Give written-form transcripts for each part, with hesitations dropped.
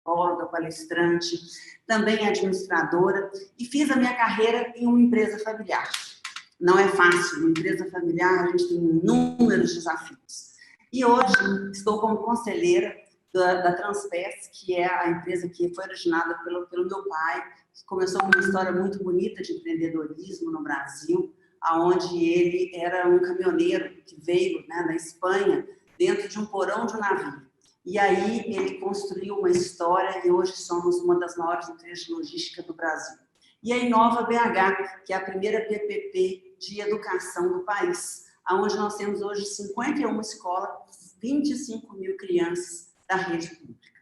psicóloga, palestrante, também administradora, e fiz a minha carreira em uma empresa familiar. Não é fácil, uma empresa familiar, a gente tem inúmeros desafios. E hoje estou como conselheira da Transpes, que é a empresa que foi originada pelo meu pai, que começou com uma história muito bonita de empreendedorismo no Brasil, onde ele era um caminhoneiro que veio, né, da Espanha, dentro de um porão de um navio. E aí ele construiu uma história e hoje somos uma das maiores empresas de logística do Brasil. E a Inova BH, que é a primeira PPP de educação do país, onde nós temos hoje 51 escolas, 25 mil crianças da rede pública.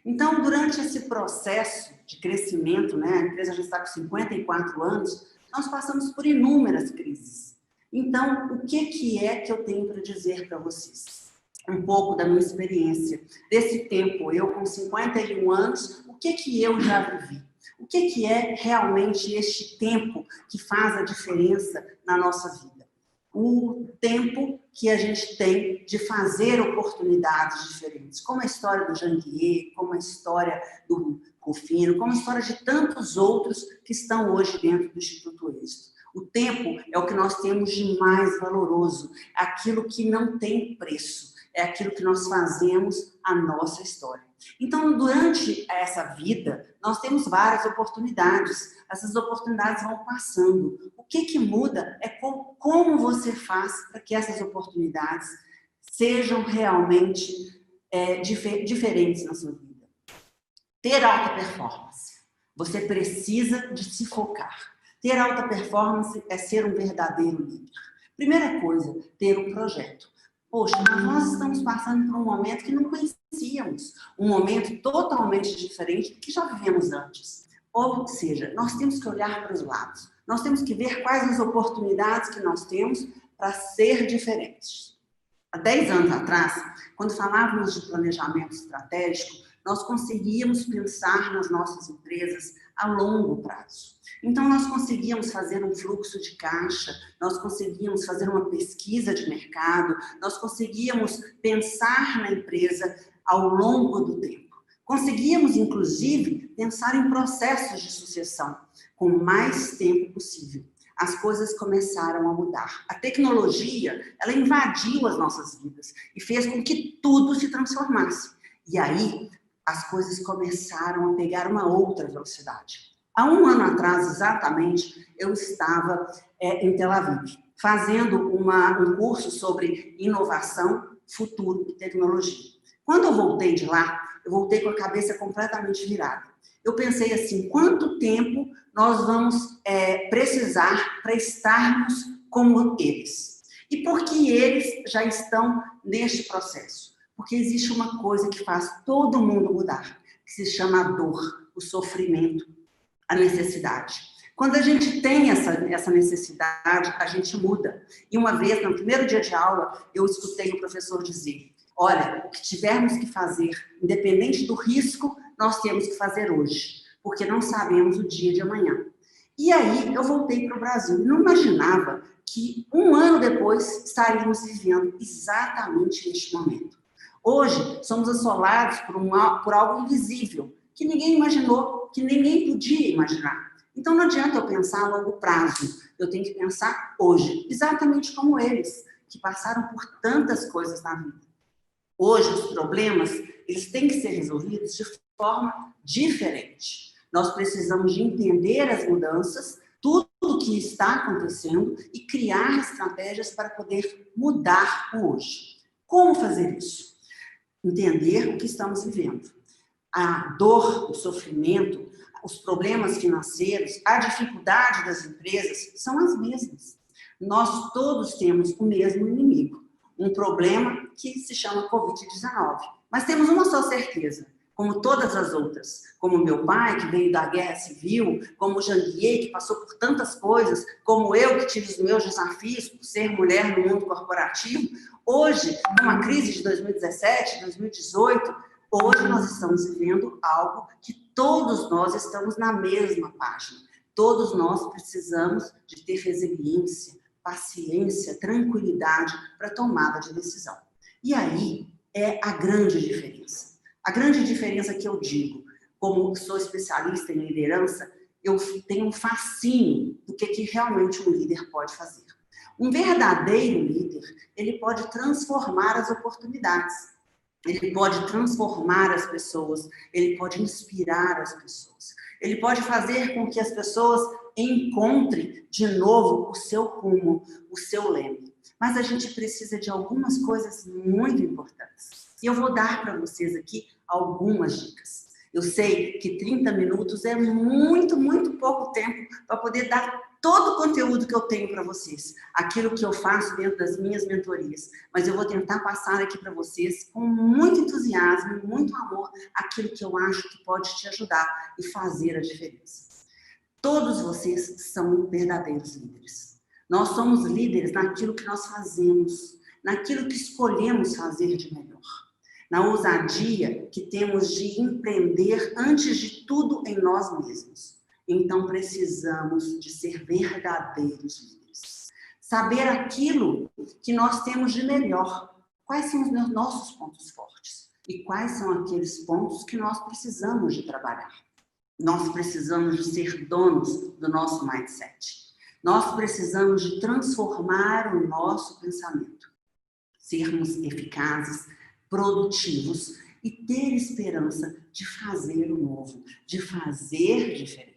Então, durante esse processo de crescimento, né, a empresa já está com 54 anos, nós passamos por inúmeras crises. Então, o que é que eu tenho para dizer para vocês? Um pouco da minha experiência. Desse tempo, eu com 51 anos, o que eu já vivi? O que é realmente este tempo que faz a diferença na nossa vida? O tempo que a gente tem de fazer oportunidades diferentes, como a história do Janguier, como a história do Rufino, como a história de tantos outros que estão hoje dentro do Instituto Êxito. O tempo é o que nós temos de mais valoroso, aquilo que não tem preço, é aquilo que nós fazemos a nossa história. Então, durante essa vida, nós temos várias oportunidades. Essas oportunidades vão passando. O que muda é como você faz para que essas oportunidades sejam realmente diferentes na sua vida. Ter alta performance. Você precisa de se focar. Ter alta performance é ser um verdadeiro líder. Primeira coisa, ter um projeto. Poxa, mas nós estamos passando por um momento que não conhecíamos, um momento totalmente diferente do que já vivemos antes. Ou seja, nós temos que olhar para os lados, nós temos que ver quais as oportunidades que nós temos para ser diferentes. Há 10 anos atrás, quando falávamos de planejamento estratégico, nós conseguíamos pensar nas nossas empresas a longo prazo. Então, nós conseguíamos fazer um fluxo de caixa, nós conseguíamos fazer uma pesquisa de mercado, nós conseguíamos pensar na empresa ao longo do tempo. Conseguíamos, inclusive, pensar em processos de sucessão, com o mais tempo possível. As coisas começaram a mudar. A tecnologia, ela invadiu as nossas vidas e fez com que tudo se transformasse. E aí, as coisas começaram a pegar uma outra velocidade. Há um ano atrás, exatamente, eu estava em Tel Aviv, fazendo um curso sobre inovação, futuro e tecnologia. Quando eu voltei de lá, eu voltei com a cabeça completamente virada. Eu pensei assim, quanto tempo nós vamos precisar para estarmos como eles? E por que eles já estão neste processo? Porque existe uma coisa que faz todo mundo mudar, que se chama a dor, o sofrimento, a necessidade. Quando a gente tem essa necessidade, a gente muda. E uma vez, no primeiro dia de aula, eu escutei o professor dizer, olha, o que tivermos que fazer, independente do risco, nós temos que fazer hoje, porque não sabemos o dia de amanhã. E aí, eu voltei para o Brasil. Não imaginava que um ano depois estaríamos vivendo exatamente neste momento. Hoje, somos assolados por algo invisível, que ninguém imaginou, que ninguém podia imaginar. Então, não adianta eu pensar a longo prazo, eu tenho que pensar hoje, exatamente como eles, que passaram por tantas coisas na vida. Hoje, os problemas, eles têm que ser resolvidos de forma diferente. Nós precisamos de entender as mudanças, tudo o que está acontecendo e criar estratégias para poder mudar o hoje. Como fazer isso? Entender o que estamos vivendo. A dor, o sofrimento, os problemas financeiros, a dificuldade das empresas são as mesmas. Nós todos temos o mesmo inimigo, um problema que se chama Covid-19. Mas temos uma só certeza, como todas as outras, como meu pai, que veio da guerra civil, como o Janguier, que passou por tantas coisas, como eu, que tive os meus desafios por ser mulher no mundo corporativo. Hoje, numa crise de 2017, 2018, hoje nós estamos vivendo algo que todos nós estamos na mesma página. Todos nós precisamos de ter resiliência, paciência, tranquilidade para tomada de decisão. E aí é a grande diferença. A grande diferença que eu digo, como sou especialista em liderança, eu tenho um fascínio do que realmente um líder pode fazer. Um verdadeiro líder, ele pode transformar as oportunidades, ele pode transformar as pessoas, ele pode inspirar as pessoas, ele pode fazer com que as pessoas encontrem de novo o seu rumo, o seu leme. Mas a gente precisa de algumas coisas muito importantes. E eu vou dar para vocês aqui algumas dicas. Eu sei que 30 minutos é muito, muito pouco tempo para poder dar todo o conteúdo que eu tenho para vocês, aquilo que eu faço dentro das minhas mentorias. Mas eu vou tentar passar aqui para vocês com muito entusiasmo, muito amor, aquilo que eu acho que pode te ajudar e fazer a diferença. Todos vocês são verdadeiros líderes. Nós somos líderes naquilo que nós fazemos, naquilo que escolhemos fazer de melhor, na ousadia que temos de empreender antes de tudo em nós mesmos. Então, precisamos de ser verdadeiros líderes. Saber aquilo que nós temos de melhor. Quais são os nossos pontos fortes? E quais são aqueles pontos que nós precisamos de trabalhar? Nós precisamos de ser donos do nosso mindset. Nós precisamos de transformar o nosso pensamento. Sermos eficazes, produtivos e ter esperança de fazer o novo, de fazer diferente.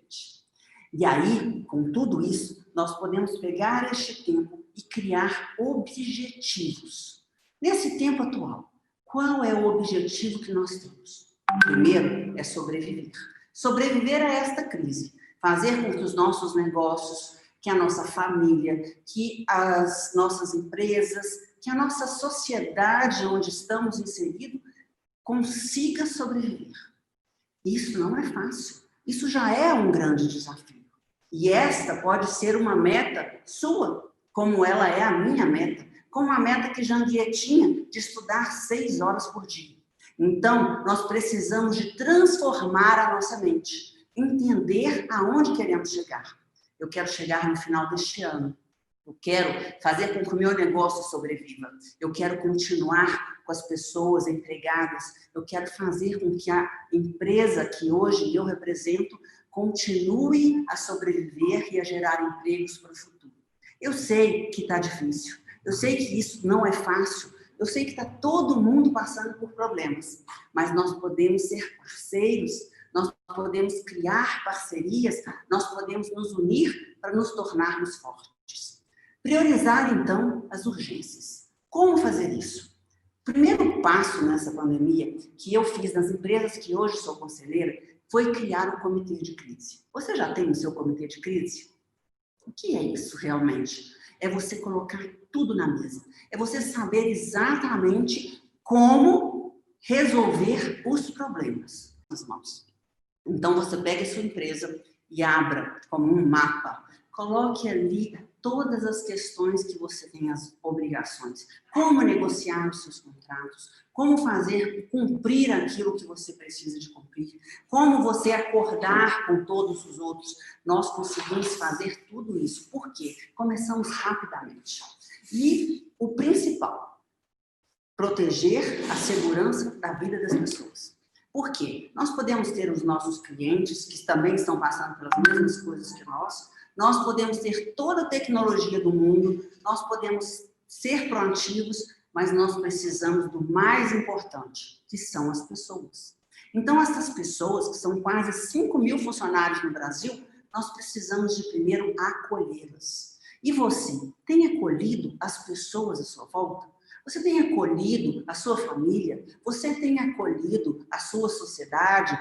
E aí, com tudo isso, nós podemos pegar este tempo e criar objetivos. Nesse tempo atual, qual é o objetivo que nós temos? Primeiro, é sobreviver. Sobreviver a esta crise. Fazer com que os nossos negócios, que a nossa família, que as nossas empresas, que a nossa sociedade onde estamos inseridos consiga sobreviver. Isso não é fácil. Isso já é um grande desafio. E esta pode ser uma meta sua, como ela é a minha meta, como a meta que Janguier tinha de estudar 6 horas por dia. Então, nós precisamos de transformar a nossa mente, entender aonde queremos chegar. Eu quero chegar no final deste ano. Eu quero fazer com que o meu negócio sobreviva. Eu quero continuar com as pessoas empregadas. Eu quero fazer com que a empresa que hoje eu represento continue a sobreviver e a gerar empregos para o futuro. Eu sei que está difícil. Eu sei que isso não é fácil. Eu sei que está todo mundo passando por problemas. Mas nós podemos ser parceiros. Nós podemos criar parcerias. Nós podemos nos unir para nos tornarmos fortes. Priorizar, então, as urgências. Como fazer isso? O primeiro passo nessa pandemia que eu fiz nas empresas que hoje sou conselheira foi criar um comitê de crise. Você já tem o seu comitê de crise? O que é isso realmente? É você colocar tudo na mesa. É você saber exatamente como resolver os problemas nas mãos. Então, você pega a sua empresa e abra como um mapa. Coloque ali todas as questões que você tem as obrigações. Como negociar os seus contratos, como fazer cumprir aquilo que você precisa de cumprir, como você acordar com todos os outros. Nós conseguimos fazer tudo isso. Por quê? Começamos rapidamente. E o principal, proteger a segurança da vida das pessoas. Por quê? Nós podemos ter os nossos clientes, que também estão passando pelas mesmas coisas que nós podemos ter toda a tecnologia do mundo, nós podemos ser proativos, mas nós precisamos do mais importante, que são as pessoas. Então, essas pessoas, que são quase 5.000 funcionários no Brasil, nós precisamos de primeiro acolhê-las. E você tem acolhido as pessoas à sua volta? Você tem acolhido a sua família? Você tem acolhido a sua sociedade?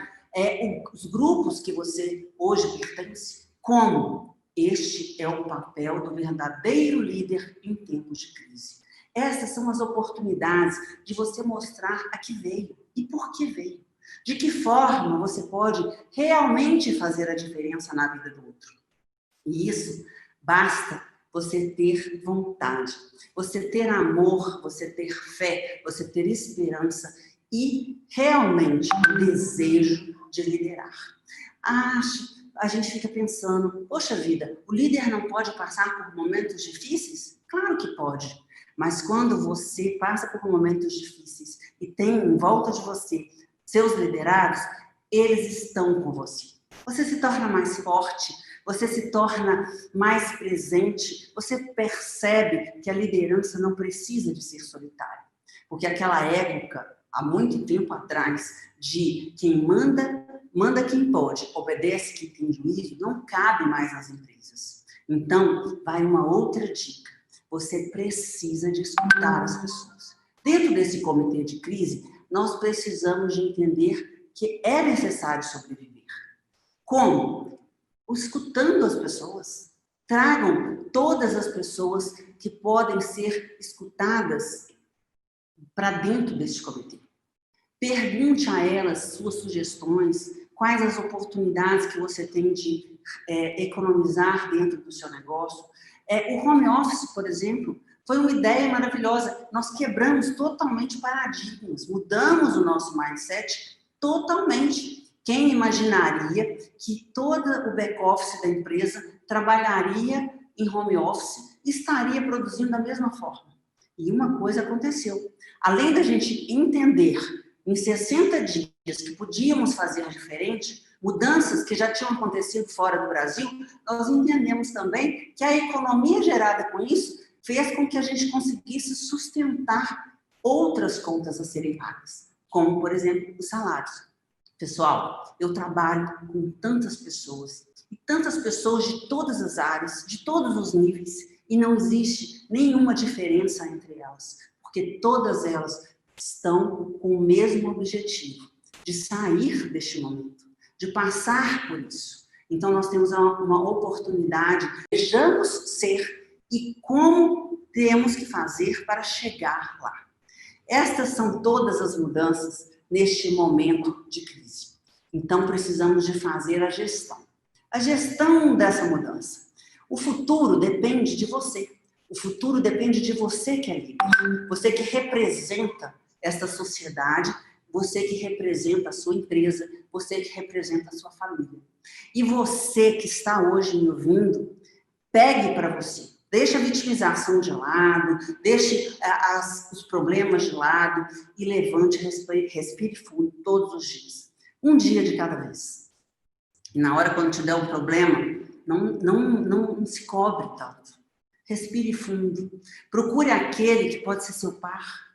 Os grupos que você hoje pertence? Como? Este é o papel do verdadeiro líder em tempos de crise. Essas são as oportunidades de você mostrar a que veio e por que veio. De que forma você pode realmente fazer a diferença na vida do outro. E isso basta você ter vontade, você ter amor, você ter fé, você ter esperança e realmente o desejo de liderar. A gente fica pensando, poxa vida, o líder não pode passar por momentos difíceis? Claro que pode, mas quando você passa por momentos difíceis e tem em volta de você seus liderados, eles estão com você. Você se torna mais forte, você se torna mais presente, você percebe que a liderança não precisa de ser solitária. Porque aquela época, há muito tempo atrás, de quem manda, manda quem pode, obedece quem tem juízo, não cabe mais nas empresas. Então, vai uma outra dica. Você precisa de escutar as pessoas. Dentro desse comitê de crise, nós precisamos de entender que é necessário sobreviver. Como? Escutando as pessoas. Tragam todas as pessoas que podem ser escutadas para dentro deste comitê. Pergunte a elas suas sugestões, quais as oportunidades que você tem de economizar dentro do seu negócio. O home office, por exemplo, foi uma ideia maravilhosa. Nós quebramos totalmente paradigmas, mudamos o nosso mindset totalmente. Quem imaginaria que todo o back-office da empresa trabalharia em home office e estaria produzindo da mesma forma? E uma coisa aconteceu. Além da gente entender em 60 dias que podíamos fazer diferente, mudanças que já tinham acontecido fora do Brasil, nós entendemos também que a economia gerada com isso fez com que a gente conseguisse sustentar outras contas a serem pagas, como, por exemplo, os salários. Pessoal, eu trabalho com tantas pessoas, e tantas pessoas de todas as áreas, de todos os níveis, e não existe nenhuma diferença entre elas, porque todas elas estão com o mesmo objetivo, de sair deste momento, de passar por isso. Então, nós temos uma oportunidade, desejamos ser e como temos que fazer para chegar lá. Estas são todas as mudanças neste momento de crise. Então, precisamos de fazer a gestão dessa mudança. O futuro depende de você. O futuro depende de você que é líder, você que representa esta sociedade, você que representa a sua empresa, você que representa a sua família. E você que está hoje me ouvindo, pegue para você. Deixe a vitimização de lado, deixe os problemas de lado e levante, respire fundo todos os dias. Um dia de cada vez. E na hora quando te der um problema, não se cobre tanto. Respire fundo. Procure aquele que pode ser seu par.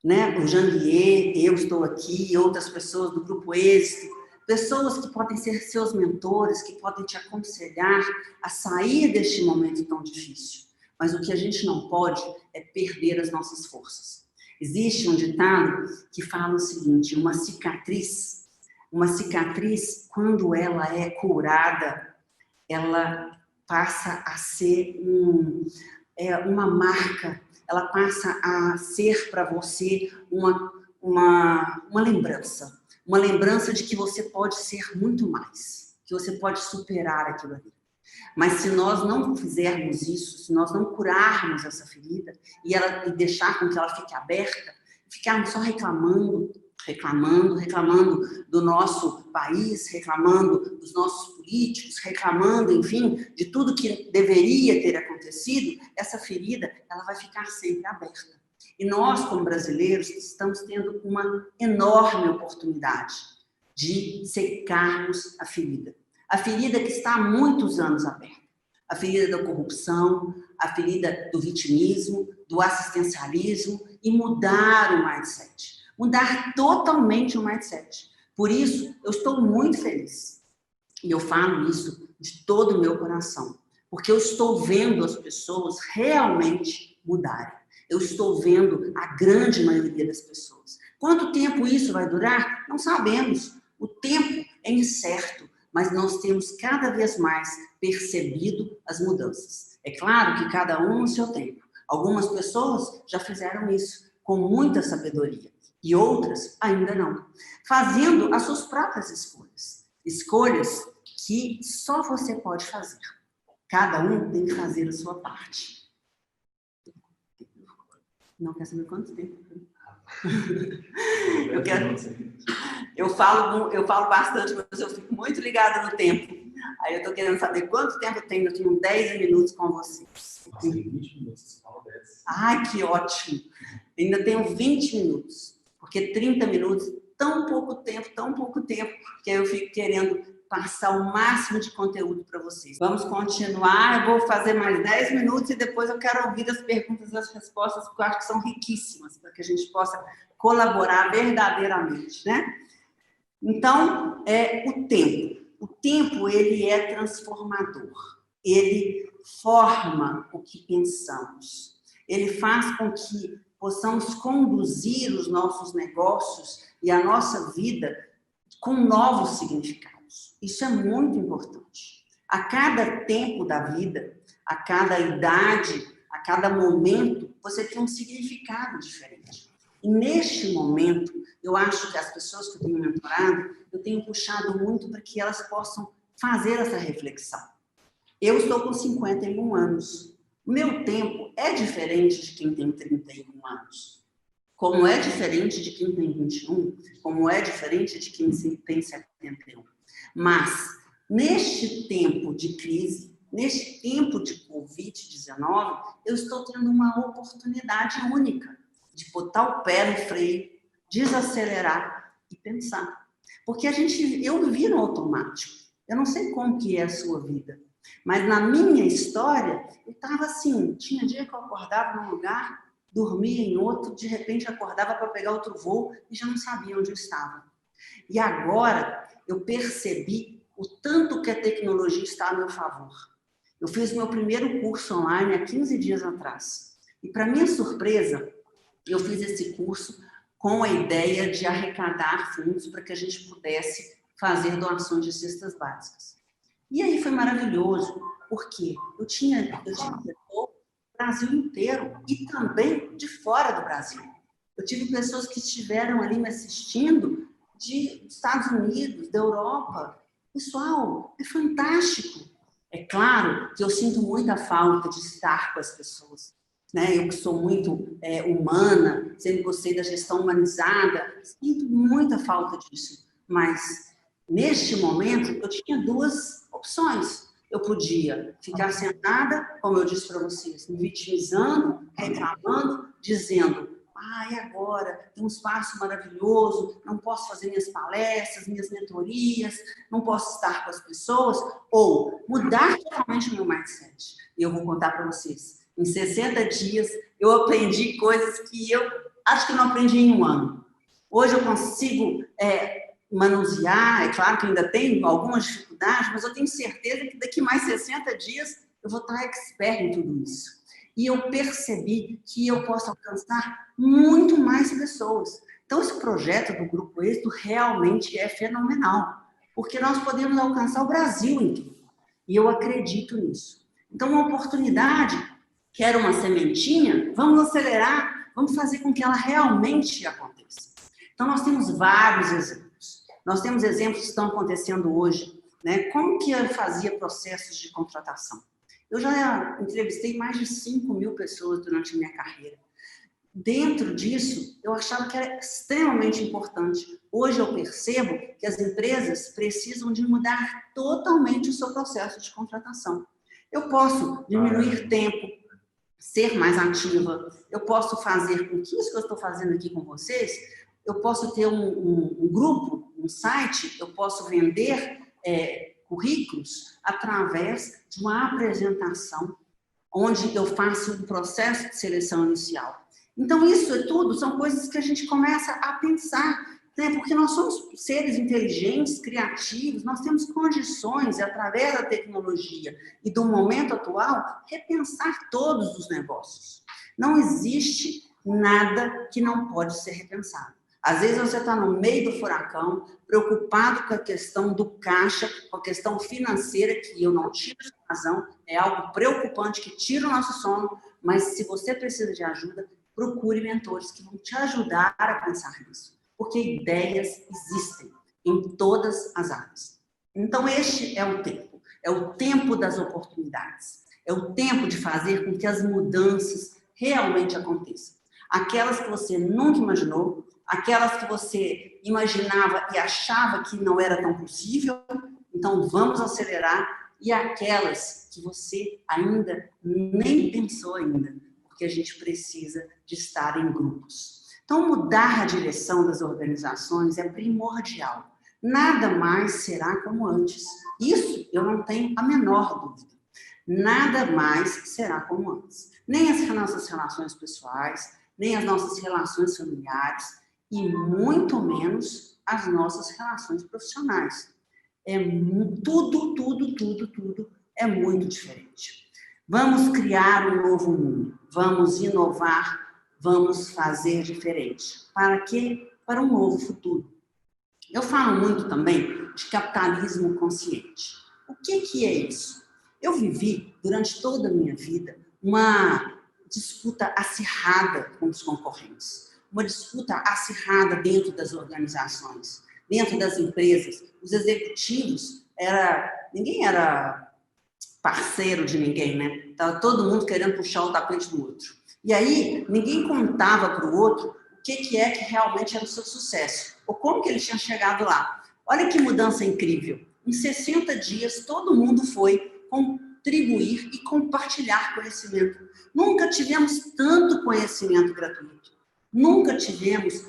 Né? O Janvier, eu estou aqui, outras pessoas do Grupo Êxito, pessoas que podem ser seus mentores, que podem te aconselhar a sair deste momento tão difícil. Mas o que a gente não pode é perder as nossas forças. Existe um ditado que fala o seguinte, uma cicatriz, quando ela é curada, ela passa a ser uma marca, ela passa a ser para você uma lembrança de que você pode ser muito mais, que você pode superar aquilo ali. Mas se nós não fizermos isso, se nós não curarmos essa ferida e deixar com que ela fique aberta, ficarmos só reclamando do nosso país, reclamando dos nossos políticos, reclamando, enfim, de tudo que deveria ter acontecido, essa ferida, ela vai ficar sempre aberta. E nós, como brasileiros, estamos tendo uma enorme oportunidade de secarmos a ferida que está há muitos anos aberta. A ferida da corrupção, a ferida do vitimismo, do assistencialismo e mudar o mindset. Mudar totalmente o mindset. Por isso, eu estou muito feliz. E eu falo isso de todo o meu coração. Porque eu estou vendo as pessoas realmente mudarem. Eu estou vendo a grande maioria das pessoas. Quanto tempo isso vai durar? Não sabemos. O tempo é incerto. Mas nós temos cada vez mais percebido as mudanças. É claro que cada um no seu tempo. Algumas pessoas já fizeram isso com muita sabedoria e outras ainda não. Fazendo as suas próprias escolhas. Escolhas que só você pode fazer. Cada um tem que fazer a sua parte. Não quer saber quanto tempo? Eu falo bastante, mas eu fico muito ligada no tempo. Aí eu estou querendo saber quanto tempo eu tenho. Eu tenho 10 minutos com vocês. Nossa, 20 minutos, você fala 10. Ai, que ótimo. Ainda tenho 20 minutos, porque 30 minutos tão pouco tempo, que eu fico querendo passar o máximo de conteúdo para vocês. Vamos continuar, eu vou fazer mais 10 minutos e depois eu quero ouvir as perguntas e as respostas, porque eu acho que são riquíssimas, para que a gente possa colaborar verdadeiramente, né? Então, o tempo. O tempo, ele é transformador. Ele forma o que pensamos. Ele faz com que possamos conduzir os nossos negócios e a nossa vida com novos significados. Isso é muito importante. A cada tempo da vida, a cada idade, a cada momento, você tem um significado diferente. E neste momento, eu acho que as pessoas que eu tenho mentorado, eu tenho puxado muito para que elas possam fazer essa reflexão. Eu estou com 51 anos. O meu tempo é diferente de quem tem 31 anos. Como é diferente de quem tem 21, como é diferente de quem tem 71. Mas, neste tempo de crise, neste tempo de Covid-19, eu estou tendo uma oportunidade única de botar o pé no freio, desacelerar e pensar. Porque eu vivi no automático. Eu não sei como que é a sua vida, mas na minha história, eu estava assim, tinha dia que eu acordava num lugar, dormia em outro, de repente acordava para pegar outro voo e já não sabia onde eu estava. E agora eu percebi o tanto que a tecnologia está a meu favor. Eu fiz meu primeiro curso online há 15 dias atrás. E para minha surpresa, eu fiz esse curso com a ideia de arrecadar fundos para que a gente pudesse fazer doações de cestas básicas. E aí foi maravilhoso, porque eu tinha pessoas do Brasil inteiro e também de fora do Brasil. Eu tive pessoas que estiveram ali me assistindo de Estados Unidos, da Europa. Pessoal, é fantástico. É claro que eu sinto muita falta de estar com as pessoas. Né? Eu que sou muito humana, sempre gostei da gestão humanizada, sinto muita falta disso. Mas, neste momento, eu tinha duas opções. Eu podia ficar sentada, como eu disse para vocês, me vitimizando, reclamando, dizendo: e agora tem um espaço maravilhoso, não posso fazer minhas palestras, minhas mentorias, não posso estar com as pessoas, ou mudar totalmente o meu mindset. E eu vou contar para vocês. Em 60 dias, eu aprendi coisas que eu acho que não aprendi em um ano. Hoje eu consigo manusear, é claro que ainda tenho algumas dificuldades, mas eu tenho certeza que daqui mais 60 dias eu vou estar expert em tudo isso. E eu percebi que eu posso alcançar muito mais pessoas. Então, esse projeto do Grupo Êxito realmente é fenomenal, porque nós podemos alcançar o Brasil inteiro. E eu acredito nisso. Então, uma oportunidade, quero uma sementinha, vamos acelerar, vamos fazer com que ela realmente aconteça. Então, nós temos vários exemplos. Nós temos exemplos que estão acontecendo hoje, né? Como que eu fazia processos de contratação? Eu já entrevistei mais de 5.000 pessoas durante a minha carreira. Dentro disso, eu achava que era extremamente importante. Hoje eu percebo que as empresas precisam de mudar totalmente o seu processo de contratação. Eu posso diminuir tempo, ser mais ativa, eu posso fazer com que isso que eu estou fazendo aqui com vocês, eu posso ter um grupo, um site, eu posso vender currículos através de uma apresentação onde eu faço um processo de seleção inicial. Então, isso tudo são coisas que a gente começa a pensar, né? Porque nós somos seres inteligentes, criativos, nós temos condições, através da tecnologia e do momento atual, repensar todos os negócios. Não existe nada que não pode ser repensado. Às vezes você está no meio do furacão, preocupado com a questão do caixa, com a questão financeira, que eu não tiro a razão, é algo preocupante que tira o nosso sono, mas se você precisa de ajuda, procure mentores que vão te ajudar a pensar nisso, porque ideias existem em todas as áreas. Então, este é o tempo das oportunidades, é o tempo de fazer com que as mudanças realmente aconteçam. Aquelas que você nunca imaginou, aquelas que você imaginava e achava que não era tão possível, então vamos acelerar, e aquelas que você ainda nem pensou ainda, porque a gente precisa de estar em grupos. Então, mudar a direção das organizações é primordial. Nada mais será como antes. Isso eu não tenho a menor dúvida. Nada mais será como antes. Nem as nossas relações pessoais, nem as nossas relações familiares e muito menos as nossas relações profissionais. Tudo é muito diferente. Vamos criar um novo mundo, vamos inovar, vamos fazer diferente. Para quê? Para um novo futuro. Eu falo muito também de capitalismo consciente. O que é isso? Eu vivi, durante toda a minha vida, uma disputa acirrada com os concorrentes, uma disputa acirrada dentro das organizações, dentro das empresas. Os executivos, ninguém era parceiro de ninguém, né? Estava todo mundo querendo puxar o tapete do outro. E aí, ninguém contava para o outro o que é que realmente era o seu sucesso, ou como que ele tinha chegado lá. Olha que mudança incrível. Em 60 dias, todo mundo foi contribuir e compartilhar conhecimento. Nunca tivemos tanto conhecimento gratuito. Nunca tivemos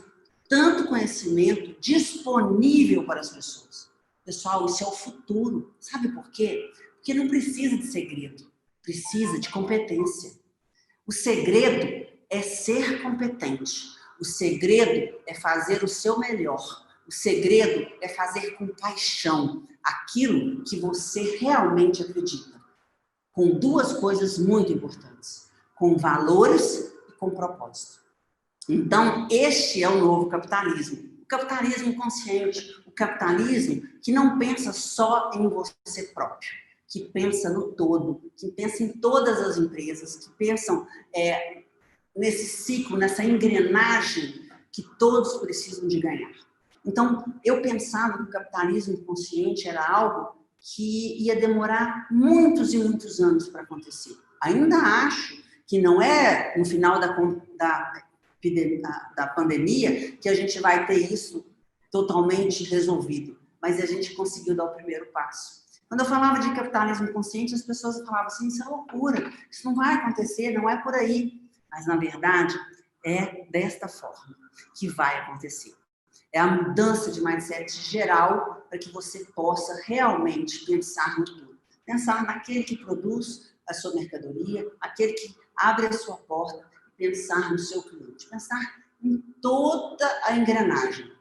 tanto conhecimento disponível para as pessoas. Pessoal, isso é o futuro. Sabe por quê? Porque não precisa de segredo, precisa de competência. O segredo é ser competente. O segredo é fazer o seu melhor. O segredo é fazer com paixão aquilo que você realmente acredita. Com duas coisas muito importantes: com valores e com propósito. Então, este é o novo capitalismo. O capitalismo consciente, o capitalismo que não pensa só em você próprio, que pensa no todo, que pensa em todas as empresas, que pensam nesse ciclo, nessa engrenagem que todos precisam de ganhar. Então, eu pensava que o capitalismo consciente era algo que ia demorar muitos e muitos anos para acontecer. Ainda acho que não é no final da pandemia que a gente vai ter isso totalmente resolvido, mas a gente conseguiu dar o primeiro passo. Quando eu falava de capitalismo consciente, as pessoas falavam assim: isso é loucura, isso não vai acontecer, não é por aí. Mas, na verdade, é desta forma que vai acontecer. É a mudança de mindset geral para que você possa realmente pensar no todo. Pensar naquele que produz a sua mercadoria, aquele que abre a sua porta, pensar no seu cliente, pensar em toda a engrenagem.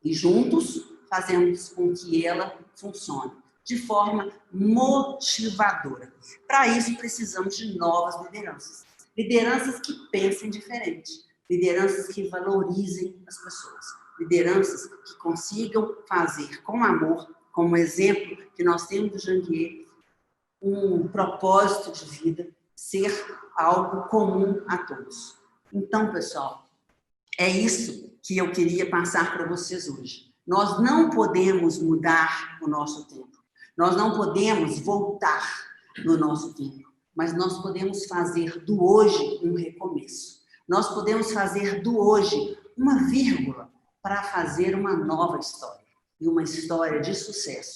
E juntos fazemos com que ela funcione de forma motivadora. Para isso, precisamos de novas lideranças. Lideranças que pensem diferente, lideranças que valorizem as pessoas, lideranças que consigam fazer com amor, como exemplo que nós temos do Janguier, um propósito de vida, ser algo comum a todos. Então, pessoal, é isso que eu queria passar para vocês hoje. Nós não podemos mudar o nosso tempo. Nós não podemos voltar no nosso tempo, mas nós podemos fazer do hoje um recomeço. Nós podemos fazer do hoje uma vírgula para fazer uma nova história, e uma história de sucesso.